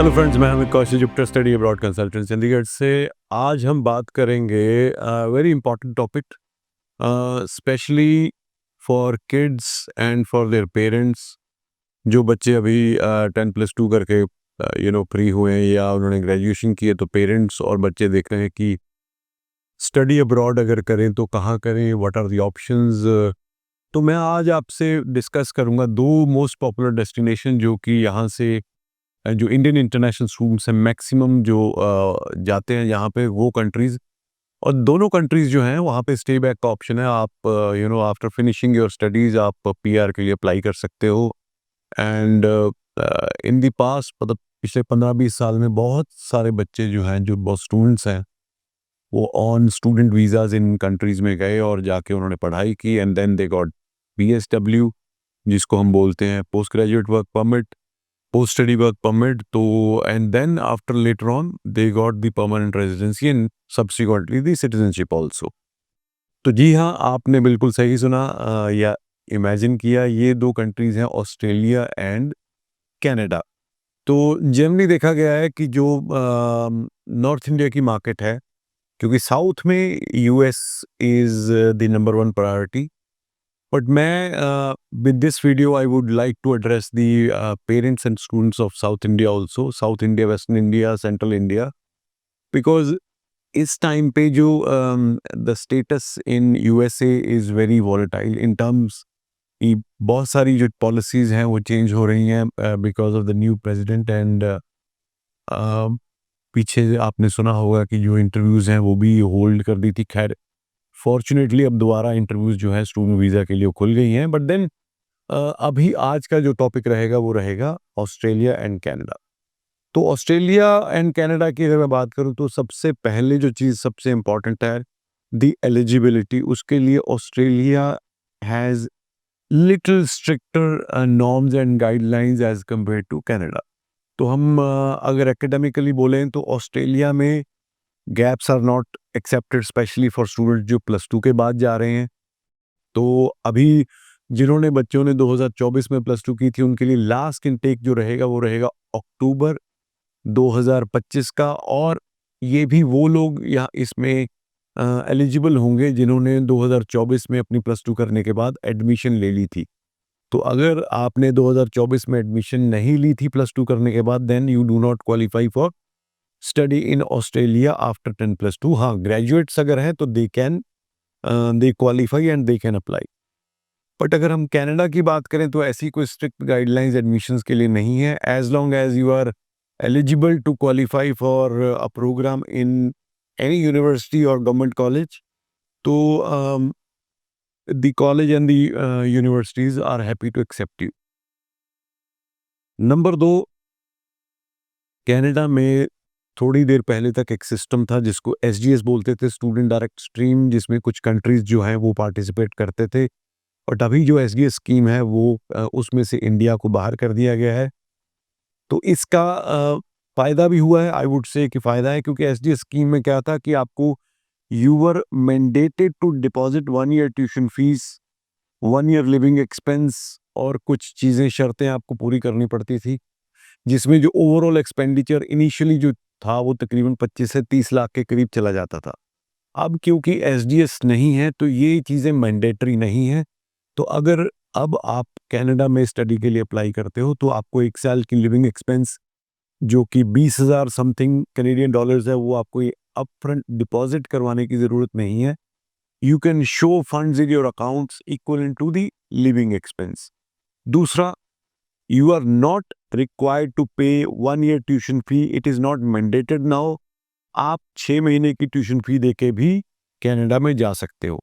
Hello friends, मैं Hamid Kaushik, Jupiter study abroad consultant Chandigarh से। आज हम बात करेंगे very important topic, specially for kids and for their parents. जो बच्चे अभी 10+2 करके फ्री हुए हैं या उन्होंने ग्रेजुएशन की है, तो पेरेंट्स और बच्चे देख रहे हैं कि स्टडी अब्रॉड अगर करें तो कहाँ करें, व्हाट आर द ऑप्शंस। तो मैं आज आपसे डिस्कस करूंगा दो मोस्ट पॉपुलर डेस्टिनेशन जो कि यहाँ से जो इंडियन इंटरनेशनल स्टूडेंट्स हैं मैक्सिमम जो जाते हैं यहाँ पे, वो कंट्रीज़। और दोनों कंट्रीज़ जो हैं वहाँ पे स्टे बैक का ऑप्शन है। आप आफ्टर फिनिशिंग योर स्टडीज़ आप पीआर के लिए अप्लाई कर सकते हो। एंड इन द पास्ट, मतलब पिछले 15-20 साल में बहुत सारे बच्चे जो हैं, जो बहुत स्टूडेंट्स हैं, वो ऑन स्टूडेंट वीज़ाज़ इन कंट्रीज़ में गए और जाके उन्होंने पढ़ाई की and then they got PSW, जिसको हम बोलते हैं post graduate work permit, post study work permit. तो and then after later on they got the permanent residency and subsequently the citizenship also. तो जी हाँ, आपने बिल्कुल सही सुना या इमेजिन किया। ये दो कंट्रीज हैं, ऑस्ट्रेलिया एंड कनाडा। तो जनरली देखा गया है कि जो नॉर्थ इंडिया की मार्केट है, क्योंकि साउथ में US is the number one priority. But with this video, I would like to address the parents and students of South India also, South India, Western India, Central India, because इस time पे जो the status in USA is very volatile in terms कि बहुत सारी जो policies हैं वो change हो रही हैं because of the new president and पीछे आपने सुना होगा कि जो interviews हैं वो भी hold कर दी थी। खैर फॉर्चुनेटली अब दोबारा इंटरव्यूज जो है स्टूडेंट वीज़ा के लिए खुल गई हैं। बट देन अभी आज का जो टॉपिक रहेगा वो रहेगा ऑस्ट्रेलिया एंड कनाडा। तो ऑस्ट्रेलिया एंड कनाडा की अगर मैं बात करूं तो सबसे पहले जो चीज़ सबसे इम्पॉर्टेंट है, द एलिजिबिलिटी। उसके लिए Australia has little stricter norms and guidelines as compare to Canada. तो हम अगर एकेडमिकली बोलें तो ऑस्ट्रेलिया में gaps are not accepted, specially for student जो +2 के बाद जा रहे हैं। तो अभी जिन्होंने बच्चों ने 2024 में +2 की थी, उनके लिए लास्ट इनटेक जो रहेगा वो रहेगा अक्टूबर 2025 का। और ये भी वो लोग यहाँ इसमें एलिजिबल होंगे जिन्होंने 2024 में अपनी +2 करने के बाद एडमिशन ले ली थी। तो अगर आपने 2024 में एडमिशन नहीं ली थी +2 करने के बाद, then you do not qualify for study in Australia after 10+2। हाँ, ग्रेजुएट्स अगर हैं तो they qualify and they can apply. But अगर हम कनाडा की बात करें तो ऐसी कोई स्ट्रिक्ट गाइडलाइंस एडमिशन्स के लिए नहीं है। As long as you are eligible to qualify for a program in any university और गवर्नमेंट कॉलेज, तो the college and the universities are happy to accept you. Number 2, Canada में थोड़ी देर पहले तक एक सिस्टम था जिसको एसडीएस बोलते थे, स्टूडेंट डायरेक्ट स्ट्रीम, जिसमें कुछ कंट्रीज जो हैं वो पार्टिसिपेट करते थे। बट अभी जो एसडीएस स्कीम है वो उसमें से इंडिया को बाहर कर दिया गया है। तो इसका फ़ायदा भी हुआ है, आई वुड से कि फ़ायदा है, क्योंकि एसडीएस स्कीम में क्या था कि आपको you were mandated to deposit 1 year tuition fees, 1 year living expense और कुछ चीज़ें, शर्तें आपको पूरी करनी पड़ती थी, जिसमें जो ओवरऑल एक्सपेंडिचर इनिशियली जो था वो तकरीबन 25 से 30 लाख के करीब चला जाता था। अब क्योंकि एसडीएस नहीं है तो ये चीज़ें मैंडेटरी नहीं है। तो अगर अब आप कनाडा में स्टडी के लिए अप्लाई करते हो तो आपको 1 साल की लिविंग एक्सपेंस जो कि 20,000 समथिंग कैनेडियन डॉलर्स है, वो आपको अपफ्रंट डिपॉजिट करवाने की ज़रूरत नहीं है। You can show funds in your accounts equal to the living expense. दूसरा, you are not required to pay 1 year tuition fee. It is not mandated now. आप 6 महीने की ट्यूशन फी देके भी कनाडा में जा सकते हो।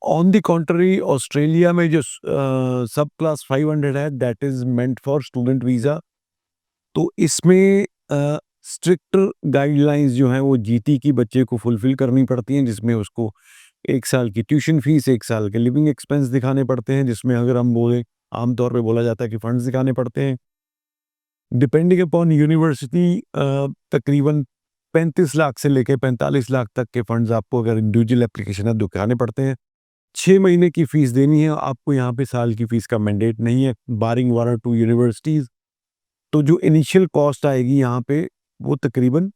ऑन द कॉन्ट्ररी, ऑस्ट्रेलिया में जो सब क्लास 500 है, that is meant for student visa. तो इसमें स्ट्रिक्टर गाइडलाइंस जो हैं वो जीटी की बच्चे को फुलफिल करनी पड़ती हैं, जिसमें उसको 1 साल की ट्यूशन फीस, 1 साल के लिविंग एक्सपेंस दिखाने पड़ते हैं, जिसमें अगर हम बोले, आमतौर पे बोला जाता है कि फंड्स दिखाने पड़ते हैं। डिपेंडिंग अपॉन यूनिवर्सिटी तकरीबन 35 लाख से लेकर 45 लाख तक के फंड्स आपको अगर इंडिविजुअल एप्लीकेशन है दिखाने पड़ते हैं। 6 महीने की फीस देनी है आपको, यहाँ पे साल की फीस का मैंडेट नहीं है, बारिंग 1 और 2 यूनिवर्सिटीज़। तो जो इनिशियल कॉस्ट आएगी यहाँ पे वो तकरीबन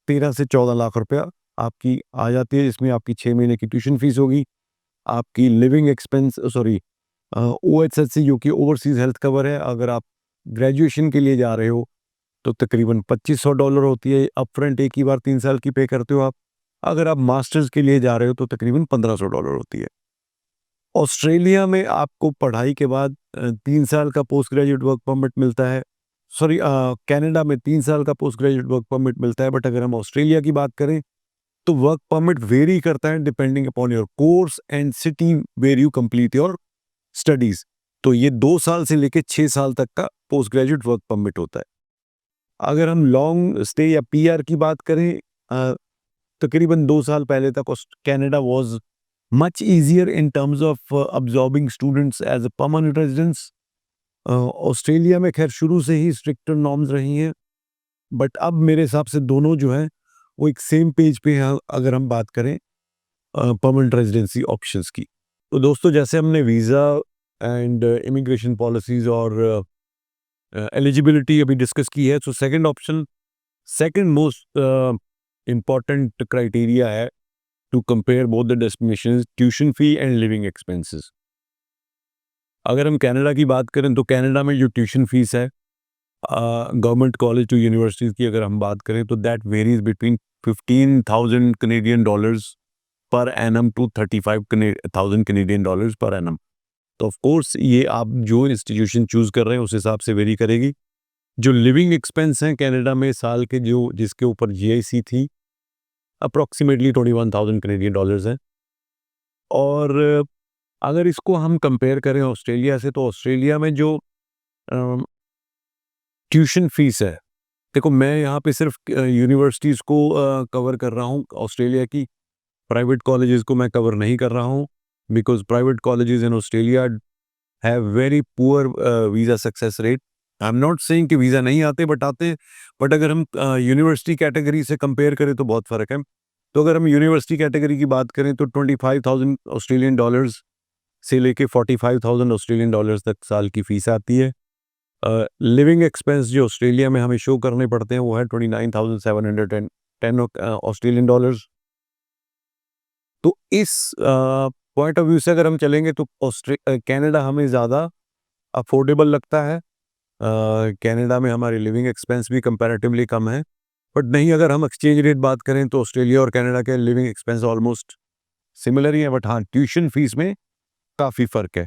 13 से 14 लाख रुपया आपकी आ जाती है, जिसमें आपकी 6 महीने की ट्यूशन फीस होगी, आपकी लिविंग एक्सपेंस सॉरी ओएचएससी जो कि ओवरसीज हेल्थ कवर है, अगर आप ग्रेजुएशन के लिए जा रहे हो तो तकरीबन $2500 होती है अपफ्रंट, एक ही बार 3 साल की पे करते हो आप। अगर आप मास्टर्स के लिए जा रहे हो तो तकरीबन $1500 होती है। ऑस्ट्रेलिया में आपको पढ़ाई के बाद 3 साल का पोस्ट ग्रेजुएट वर्क परमिट मिलता है। सॉरी कनाडा में 3 साल का पोस्ट ग्रेजुएट वर्क परमिट मिलता है, बट अगर हम ऑस्ट्रेलिया की बात करें तो वर्क परमिट वेरी करता है depending upon your course and city where you complete your studies. तो ये 2 साल से लेके 6 साल तक का पोस्ट ग्रेजुएट वर्क परमिट होता है। अगर हम लॉन्ग स्टे या पीआर की बात करें, तकरीबन 2 साल पहले तक Canada was much easier in terms of absorbing students as a permanent residents. Australia में खैर शुरू से ही स्ट्रिक्टर नॉर्म्स रही हैं, बट अब मेरे हिसाब से दोनों जो हैं वो एक सेम पेज पे हैं अगर हम बात करें परमानेंट रेजिडेंसी ऑप्शंस की। तो दोस्तों, जैसे हमने वीज़ा एंड इमिग्रेशन पॉलिसीज़ और एलिजिबिलिटी अभी डिस्कस की है, तो सेकंड मोस्ट इम्पॉर्टेंट क्राइटेरिया है to compare both the destinations, tuition fee and living expenses. अगर हम कनाडा की बात करें तो कनाडा में जो ट्यूशन फीस है गवर्नमेंट कॉलेज टू यूनिवर्सिटीज़ की अगर हम बात करें तो that varies between 15,000 Canadian dollars per annum to 35,000 Canadian dollars per annum. तो ऑफ कोर्स ये आप जो इंस्टीट्यूशन चूज कर रहे हैं उस हिसाब से वेरी करेगी। जो लिविंग एक्सपेंस हैं कनाडा में साल के जो जिसके ऊपर जीआईसी थी अप्रॉक्सीमेटली 21,000 कनेडियन डॉलर्स हैं। और अगर इसको हम कंपेयर करें ऑस्ट्रेलिया से, तो ऑस्ट्रेलिया में जो ट्यूशन फीस है, देखो मैं यहाँ पे सिर्फ यूनिवर्सिटीज़ को कवर कर रहा हूँ ऑस्ट्रेलिया की, प्राइवेट कॉलेजेस को मैं कवर नहीं कर रहा हूँ, because private colleges in Australia have very poor visa success rate. I am not saying कि वीज़ा नहीं आते, बट आते हैं, बट अगर हम यूनिवर्सिटी कैटेगरी से कंपेयर करें तो बहुत फ़र्क है। तो अगर हम यूनिवर्सिटी कैटेगरी की बात करें तो 25,000 ऑस्ट्रेलियन डॉलर्स से लेके 45,000 ऑस्ट्रेलियन डॉलर्स तक साल की फ़ीस आती है। लिविंग एक्सपेंस जो ऑस्ट्रेलिया में हमें शो करने पड़ते हैं वो है 29,710 ऑस्ट्रेलियन डॉलर्स। तो इस पॉइंट ऑफ व्यू से अगर हम चलेंगे तो कनाडा हमें ज़्यादा अफोर्डेबल लगता है। कनाडा में हमारी लिविंग एक्सपेंस भी कंपैरेटिवली कम है, बट नहीं, अगर हम एक्सचेंज रेट बात करें तो ऑस्ट्रेलिया और कनाडा के लिविंग एक्सपेंस ऑलमोस्ट सिमिलर ही है, बट हाँ ट्यूशन फीस में काफ़ी फ़र्क है।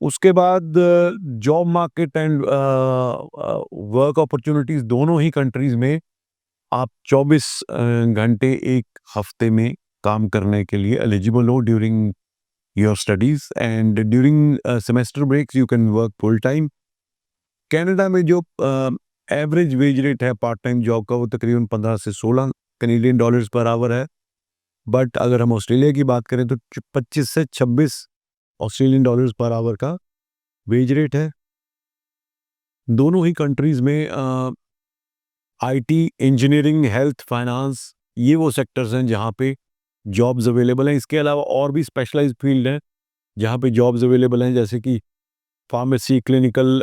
उसके बाद job market and work opportunities दोनों ही कंट्रीज़ में आप 24 घंटे एक हफ्ते में काम करने के लिए एलिजिबल हो during your studies, and during semester breaks you can work full time. Canada में जो एवरेज वेज रेट है पार्ट टाइम जॉब का वो तकरीबन 15 से 16 कनेडियन डॉलर्स पर आवर है, बट अगर हम ऑस्ट्रेलिया की बात करें तो 25 से 26 ऑस्ट्रेलियन डॉलर्स पर आवर का वेज रेट है। दोनों ही कंट्रीज़ में आईटी, इंजीनियरिंग, हेल्थ, फाइनेंस ये वो सेक्टर्स हैं जहाँ पे जॉब्स अवेलेबल हैं। इसके अलावा और भी स्पेशलाइज्ड फील्ड हैं जहाँ पे जॉब्स अवेलेबल हैं, जैसे कि फार्मेसी, क्लिनिकल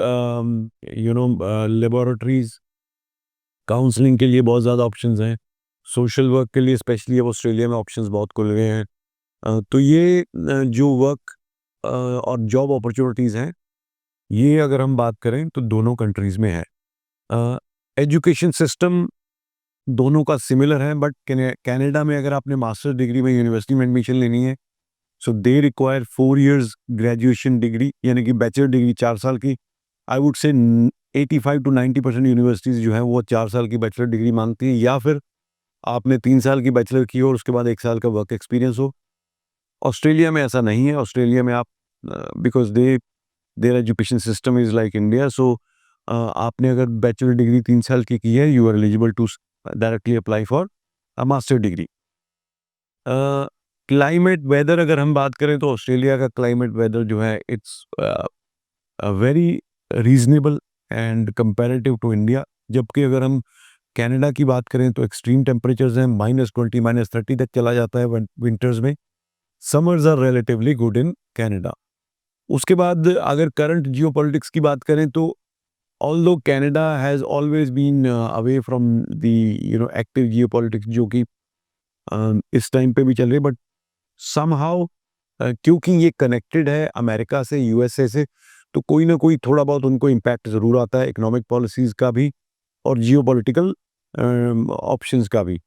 लेबोरेटरीज, काउंसलिंग के लिए बहुत ज़्यादा ऑप्शंस हैं, सोशल वर्क के लिए स्पेशली अब ऑस्ट्रेलिया में ऑप्शंस बहुत खुल गए हैं। तो ये जो वर्क और जॉब अपॉर्चुनिटीज़ हैं, ये अगर हम बात करें तो दोनों कंट्रीज़ में है। एजुकेशन सिस्टम दोनों का सिमिलर है, बट कनाडा में अगर आपने मास्टर्स डिग्री में यूनिवर्सिटी में एडमिशन लेनी है, so they require 4 years graduation degree, यानी कि बैचलर डिग्री 4 साल की। I would say 85 to 90% universities जो हैं वो 4 साल की बैचलर डिग्री मांगती हैं, या फिर आपने 3 साल की बैचलर की हो और उसके बाद 1 साल का वर्क एक्सपीरियंस हो। ऑस्ट्रेलिया में ऐसा नहीं है। ऑस्ट्रेलिया में आप because their education system is like India, so आपने अगर बैचलर डिग्री 3 साल की है, you are eligible to directly apply for a master degree. Climate weather अगर हम बात करें तो ऑस्ट्रेलिया का क्लाइमेट वेदर जो है it's very reasonable and comparative to India, जबकि अगर हम कनाडा की बात करें तो एक्सट्रीम टेम्परेचर्स हैं, -20 -30 तक चला जाता है विंटर्स में। Summers are relatively good in Canada. उसके बाद अगर करंट जियोपॉलिटिक्स की बात करें तो although Canada has always been away from the active geopolitics जो कि इस टाइम पे भी चल रही है, बट somehow क्योंकि ये कनेक्टेड है अमेरिका से, यूएसए से, तो कोई ना कोई थोड़ा बहुत उनको इम्पैक्ट ज़रूर आता है, इकोनॉमिक पॉलिसीज़ का भी और जियोपॉलिटिकल ऑप्शंस का भी।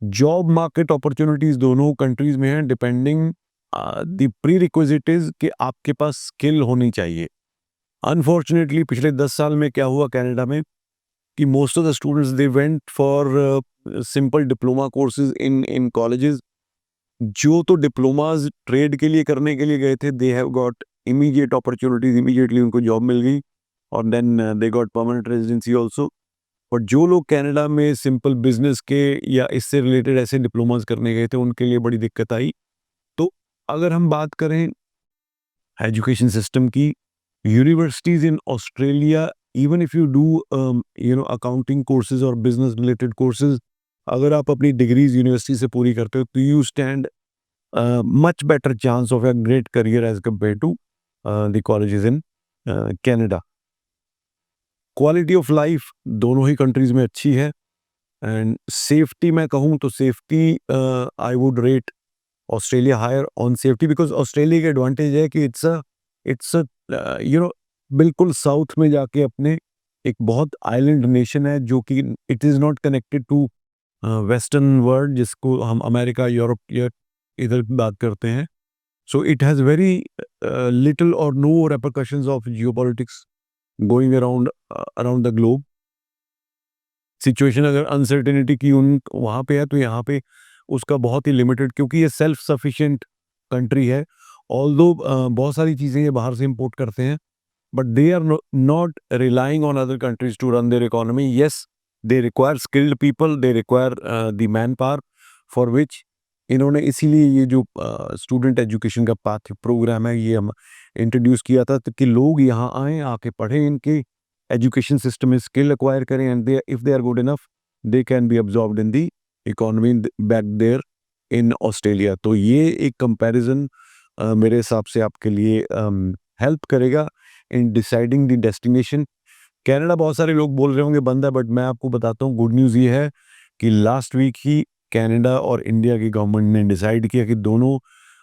जॉब मार्केट अपॉर्चुनिटीज़ दोनों कंट्रीज़ में हैं, डिपेंडिंग द प्रीरिक्विजिट इज़ कि आपके पास स्किल होनी चाहिए। अनफॉर्चुनेटली पिछले 10 साल में क्या हुआ कनाडा में कि most of the students they went for simple diploma courses in colleges. जो तो डिप्लोमाज ट्रेड के लिए करने के लिए गए थे, they have got immediate opportunities, immediately उनको जॉब मिल गई और then they got permanent residency also. और जो लोग कनाडा में सिंपल बिजनेस के या इससे रिलेटेड ऐसे डिप्लोमाज करने गए थे, उनके लिए बड़ी दिक्कत आई। तो अगर हम बात करें एजुकेशन सिस्टम की, universities in Australia, even if you do accounting courses और बिजनेस रिलेटेड कोर्सेज, अगर आप अपनी डिग्रीज यूनिवर्सिटी से पूरी करते हो तो you stand much better chance of a great career as compared to the colleges in Canada. Quality of life दोनों ही कंट्रीज में अच्छी है एंड सेफ्टी मैं कहूँ तो safety I would rate Australia higher on safety, because Australia की advantage है कि इट्स बिल्कुल साउथ में जाके अपने एक बहुत आइलैंड नेशन है जो कि it is not connected to western world, जिसको हम अमेरिका, यूरोप या इधर बात करते हैं। So it has very little और no repercussions of geopolitics going around around the globe. Situation अगर अनसर्टेनिटी की उन वहाँ पे है तो यहाँ पे उसका बहुत ही लिमिटेड, क्योंकि ये सेल्फ सफिशिएंट कंट्री है। ऑल्दो बहुत सारी चीज़ें ये बाहर से इंपोर्ट करते हैं, but they are not relying on other countries to run their economy. Yes, they require skilled people, they require the manpower, for which इन्होंने इसीलिए ये जो स्टूडेंट एजुकेशन का पाथ प्रोग्राम है ये हम इंट्रोड्यूस किया था, तो कि लोग यहाँ आएँ, आके पढ़ें, इनके एजुकेशन सिस्टम में स्किल एक्वायर करें and they if they are good enough they can be absorbed in the economy back there in Australia. तो ये एक कंपैरिजन मेरे हिसाब से आपके लिए हेल्प करेगा in deciding the destination. Canada बहुत सारे लोग बोल रहे होंगे बंद है, बट मैं आपको बताता हूँ गुड न्यूज़ ये है कि लास्ट वीक ही कनाडा और इंडिया की गवर्नमेंट ने डिसाइड किया कि दोनों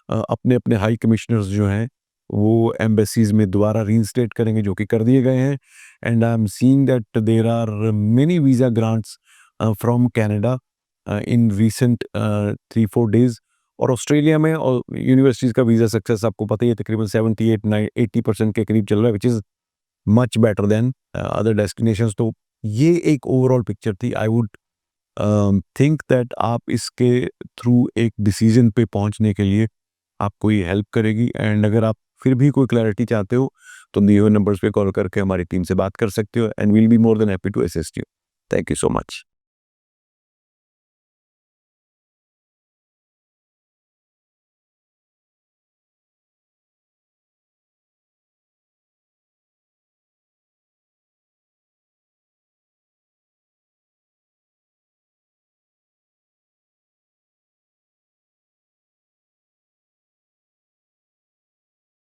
अपने अपने हाई कमिश्नर्स जो हैं वो एम्बेसीज में दोबारा रीइंस्टेट करेंगे, जो कि कर दिए गए हैं। And I am seeing that there are many visa grants from Canada in recent 3-4 days. और ऑस्ट्रेलिया में और यूनिवर्सिटीज़ का वीज़ा सक्सेस आपको पता ही है, तकरीबन 78-80% के करीब चल रहा है, which is much better than other destinations. तो ये एक ओवरऑल पिक्चर थी। आई वुड थिंक दैट आप इसके थ्रू एक डिसीजन पे पहुंचने के लिए आपको ये हेल्प करेगी। एंड अगर आप फिर भी कोई क्लैरिटी चाहते हो तो दिए हुए नंबर्स पे कॉल करके हमारी टीम से बात कर सकते हो and we'll be more than happy to assist you. Thank you so much.